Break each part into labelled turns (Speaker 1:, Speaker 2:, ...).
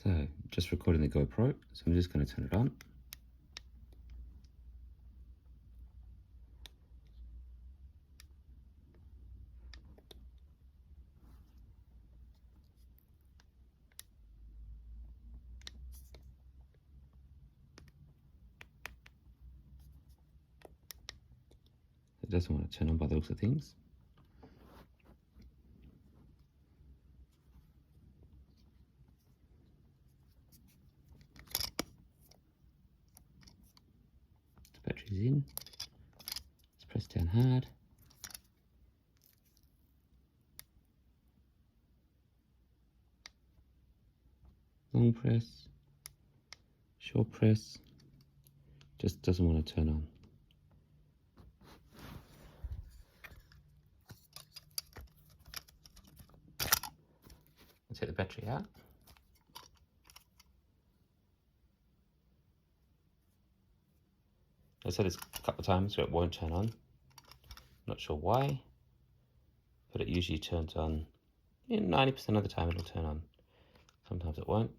Speaker 1: So, just recording the GoPro, so I'm just going to turn it on. It doesn't want to turn on by the looks of things. The battery's in. Let's press down hard. Long press. Short press. Just doesn't want to turn on. Let's take the battery out. I said this a couple of times where it won't turn on. Not sure why, but it usually turns on. 90% of the time it'll turn on. Sometimes it won't.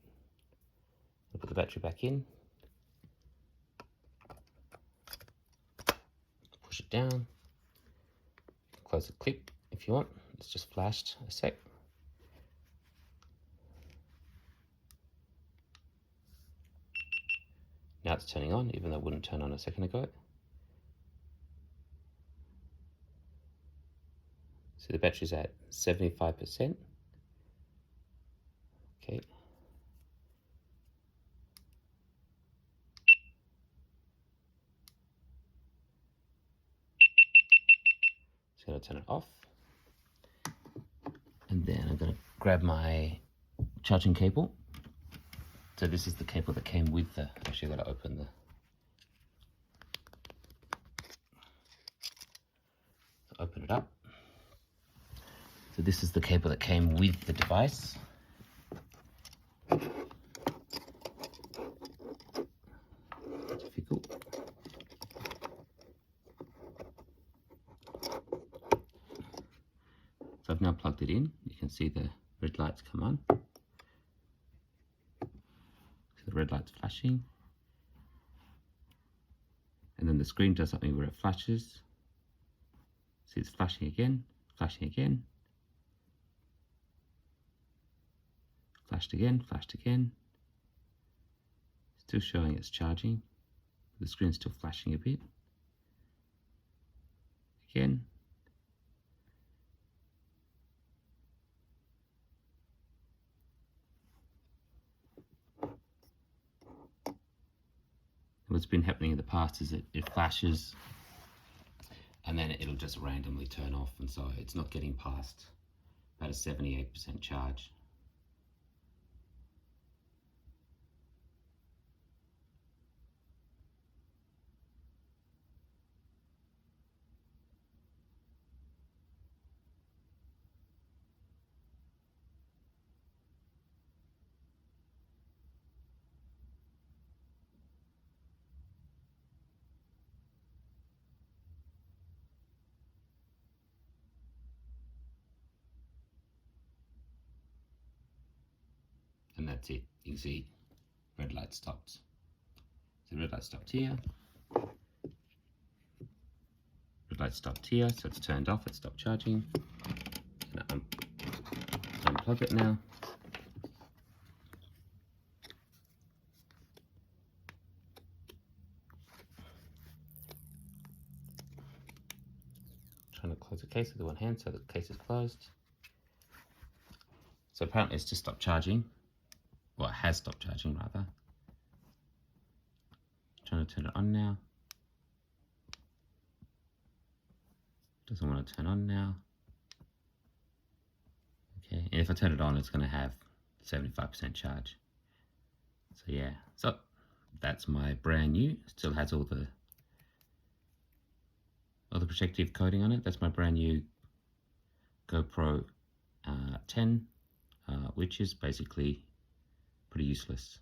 Speaker 1: I'll put the battery back in. Push it down. Close the clip if you want. It's just flashed a sec. Now it's turning on, even though it wouldn't turn on a second ago. So the battery's at 75%. Okay. So I'm going to turn it off. And then I'm going to grab my charging cable. So this is the cable that came with the, actually I've got to open the, open it up. So this is the cable that came with the device. Difficult. So I've now plugged it in. You can see the red lights come on. The red light's flashing, and then the screen does something where it flashes. See, it's flashing again, flashing again, flashed again, flashed again. Still showing it's charging. The screen's still flashing a bit. Again. What's been happening in the past is it flashes and then it'll just randomly turn off, and so it's not getting past about a 78% charge. And that's it. You can see red light stopped. So red light stopped here. Red light stopped here, so it's turned off, it stopped charging. Unplug it now. Trying to close the case with the one hand so the case is closed. So apparently it's just stopped charging. Well, it has stopped charging rather. Trying to turn it on now. Doesn't want to turn on now. Okay, and if I turn it on, it's going to have 75% charge. So yeah, so that's my brand new. Still has all the protective coating on it. That's my brand new GoPro 10, which is basically pretty useless.